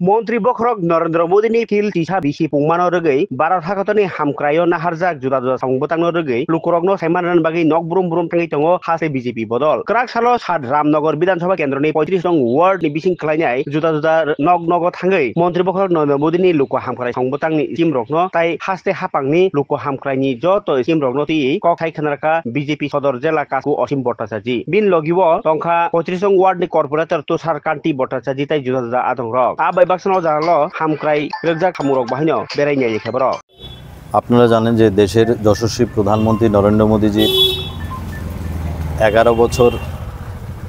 মন্ত্রী বখরক নরেন্দ্র মোদীনি ফিল টিসা বিসি পুংমানো রগৈ भारत हाखतनि हामक्रायो नाहारजाक जुदा जुदा संबोतांनो रगै लुकुरकनो साइमानन बागै नक ब्रुम ब्रुम थाङै दङ हासे बीजेपी बदल क्राक सालो सात रामनगर विधानसभा केन्द्रनि 35 नं वार्ड नि बिसिं खलायनाय जुदा जुदा नग नग थाङै मन्त्रि बखरक नरेंद्र मोदीनि लुकु हामक्राय संबोतांनि सिम रकनो ताइ हास्ते हापांनि लुकु हामक्रायनि जत सिम रकनो ति कखाय खनारका बीजेपी सदर जिल्ला काकु असीम भट्टाचार्य बिन लगिबो तंखा 35 नं वार्ड नि कर्पोरेटर तुषार कान्ति भट्टाचार्य ताइ जुदा जुदा आदं रक आ बाक्सनाव जानाल हामक्राय रगजा खामुरक बाहिनो बेरायनाय लेखाबर। আপনারা জানেন যে দেশের যশস্বী প্রধানমন্ত্রী নরেন্দ্র মোদীজি 11 বছর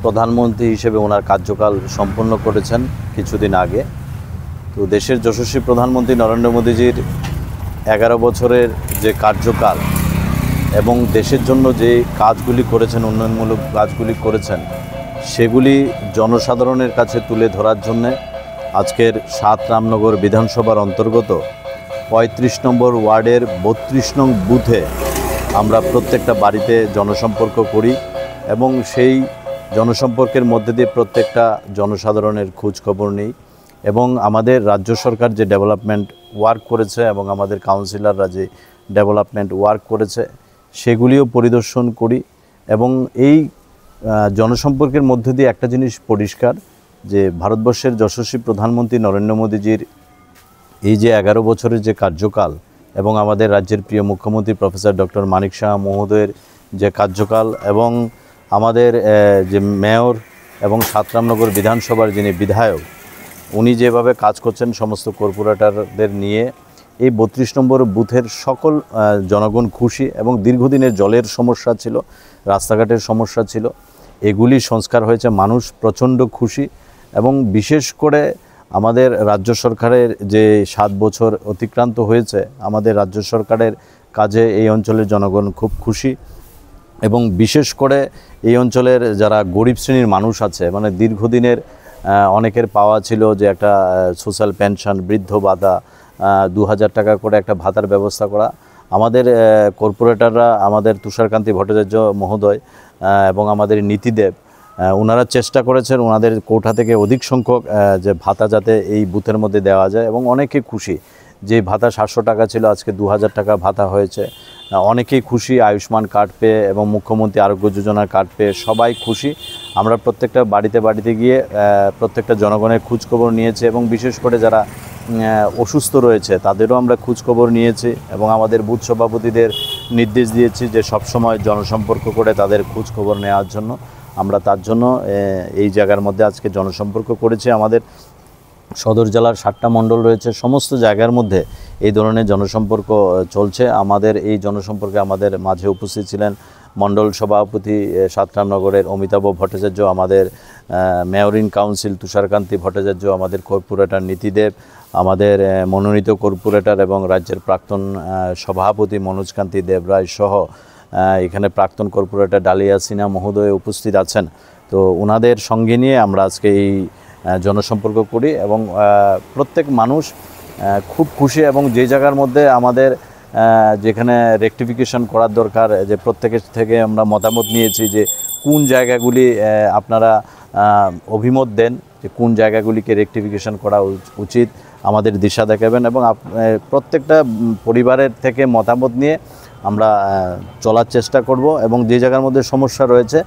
প্রধানমন্ত্রী হিসেবে ওনার কার্যকাল সম্পন্ন করেছেন কিছুদিন আগে। তো দেশের যশস্বী প্রধানমন্ত্রী নরেন্দ্র মোদীজির 11 বছরের যে কার্যকাল এবং দেশের জন্য যে কাজগুলি করেছেন, উন্নয়নমূলক কাজগুলি করেছেন, সেগুলি জনসাধারণের কাছে তুলে ধরার জন্য আজকের 7 রামনগর বিধানসভার অন্তর্গত 35 নম্বর ওয়ার্ডের 32 নং বুথে আমরা প্রত্যেকটা বাড়িতে জনসম্পর্ক করি এবং সেই জনসম্পর্কের মধ্যে দিয়ে প্রত্যেকটা জনসাধারণের খোঁজ খবর নিই এবং আমাদের রাজ্য সরকার যে ডেভেলপমেন্ট ওয়ার্ক করেছে এবং আমাদের কাউন্সিলররা যে ডেভেলপমেন্ট ওয়ার্ক করেছে সেগুলিও পরিদর্শন করি এবং এই জনসম্পর্কের মধ্যে দিয়ে একটা জিনিস পরিষ্কার যে ভারতবর্ষের যশস্বী প্রধানমন্ত্রী নরেন্দ্র মোদীজির এই যে 11 বছরের যে কার্যকাল এবং আমাদের রাজ্যের প্রিয় মুখ্যমন্ত্রী প্রফেসর ডক্টর মানিক শাহ মহোদয়ের যে কার্যকাল এবং আমাদের যে মেয়র এবং 7 রামনগর বিধানসভার যিনি বিধায়ক উনি যেভাবে কাজ করছেন সমস্ত কর্পোরেটরদের নিয়ে এই 32 নম্বর বুথের সকল জনগণ খুশি এবং দীর্ঘদিনের জলের সমস্যা ছিল, রাস্তাঘাটের সমস্যা ছিল, এগুলি সংস্কার হয়েছে, মানুষ প্রচণ্ড খুশি এবং বিশেষ করে আমাদের রাজ্য সরকারের যে 7 বছর অতিক্রান্ত হয়েছে আমাদের রাজ্য সরকারের কাজে এই অঞ্চলের জনগণ খুব খুশি এবং বিশেষ করে এই অঞ্চলের যারা গরিব শ্রেণীর মানুষ আছে মানে দীর্ঘদিনের অনেকের পাওয়া ছিল যে একটা সোশ্যাল পেনশন, বৃদ্ধ ভাতা 2000 টাকা করে একটা ভাতার ব্যবস্থা করা, আমাদের কর্পোরেটররা আমাদের তুষারকান্তি ভট্টাচার্য মহোদয় এবং আমাদের নীতিদেব ওনারা চেষ্টা করেছেন ওনাদের কোঠা থেকে অধিক সংখ্যক যে ভাতা যাতে এই বুথের মধ্যে দেওয়া যায় এবং অনেকেই খুশি যে ভাতা 700 টাকা ছিল আজকে 2000 টাকা ভাতা হয়েছে, অনেকেই খুশি আয়ুষ্মান কার্ড পেয়ে এবং মুখ্যমন্ত্রী আরোগ্য যোজনার কার্ড পেয়ে সবাই খুশি। আমরা প্রত্যেকটা বাড়িতে বাড়িতে গিয়ে প্রত্যেকটা জনগণের খোঁজখবর নিয়েছি এবং বিশেষ করে যারা অসুস্থ রয়েছে তাদেরও আমরা খোঁজখবর নিয়েছি এবং আমাদের বুথ সভাপতিদের নির্দেশ দিয়েছি যে সবসময় জনসম্পর্ক করে তাদের খোঁজখবর নেওয়ার জন্য। আমরা তার জন্য এই জায়গার মধ্যে আজকে জনসম্পর্ক করেছি। আমাদের সদর জেলার 7টা মণ্ডল রয়েছে, সমস্ত জায়গার মধ্যে এই ধরনের জনসম্পর্ক চলছে। আমাদের এই জনসম্পর্কে আমাদের মাঝে উপস্থিত ছিলেন মণ্ডল সভাপতি 7 রামনগরের অমিতাভ ভট্টাচার্য, আমাদের mayor in council Tusharkanti Bhattacharya, আমাদের কর্পোরেটর নীতিদেব, আমাদের মনোনীত কর্পোরেটর এবং রাজ্যের প্রাক্তন সভাপতি মনোজকান্তি দেবরায় সহ এখানে প্রাক্তন কর্পোরেটর ডালিয়া সিনহা মহোদয় উপস্থিত আছেন। তো ওনাদের সঙ্গে নিয়ে আমরা আজকে এই জনসম্পর্ক করি এবং প্রত্যেক মানুষ খুব খুশি এবং যে জায়গার মধ্যে আমাদের যেখানে রেকটিফিকেশন করার দরকার যে প্রত্যেকের থেকে আমরা মতামত নিয়েছি যে কোন জায়গাগুলি আপনারা অভিমত দেন যে কোন জায়গাগুলিকে রেকটিফিকেশন করা উচিত আমাদের দিশা দেখাবেন এবং প্রত্যেকটা পরিবারের থেকে মতামত নিয়ে আমরা চলার চেষ্টা করব এবং যে জায়গার মধ্যে সমস্যা রয়েছে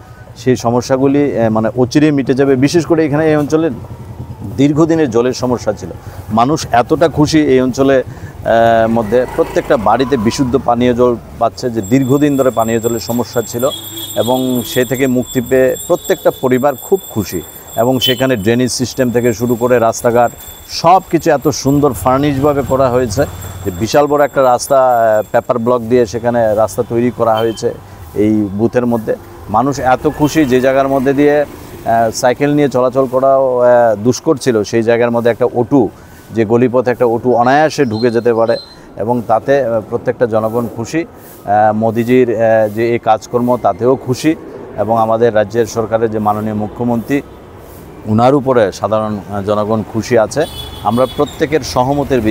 সেই সমস্যাগুলি মানে অচিরেই মিটে যাবে। বিশেষ করে এখানে এই অঞ্চলের দীর্ঘদিনের জলের সমস্যা ছিল, মানুষ এতটা খুশি এই অঞ্চলে মধ্যে প্রত্যেকটা বাড়িতে বিশুদ্ধ পানীয় জল পাচ্ছে যে দীর্ঘদিন ধরে পানীয় জলের সমস্যা ছিল এবং সে থেকে মুক্তি পেয়ে প্রত্যেকটা পরিবার খুব খুশি এবং সেখানে ড্রেনেজ সিস্টেম থেকে শুরু করে রাস্তাঘাট সব কিছু এত সুন্দর ফার্নিশভাবে করা হয়েছে যে বিশাল বড় একটা রাস্তা পেপার ব্লক দিয়ে সেখানে রাস্তা তৈরি করা হয়েছে এই বুথের মধ্যে। মানুষ এত খুশি যে জায়গার মধ্যে দিয়ে সাইকেল নিয়ে চলাচল করাও দুষ্কর ছিল সেই জায়গার মধ্যে একটা অটো যে গলিপথে একটা অটো অনায়াসে ঢুকে যেতে পারে এবং তাতে প্রত্যেকটা জনগণ খুশি। মোদিজির যে এই কাজকর্ম তাতেও খুশি এবং আমাদের রাজ্যের সরকারের যে মাননীয় মুখ্যমন্ত্রী ওনার উপরে সাধারণ জনগণ খুশি আছে। আমরা প্রত্যেকের সহমতের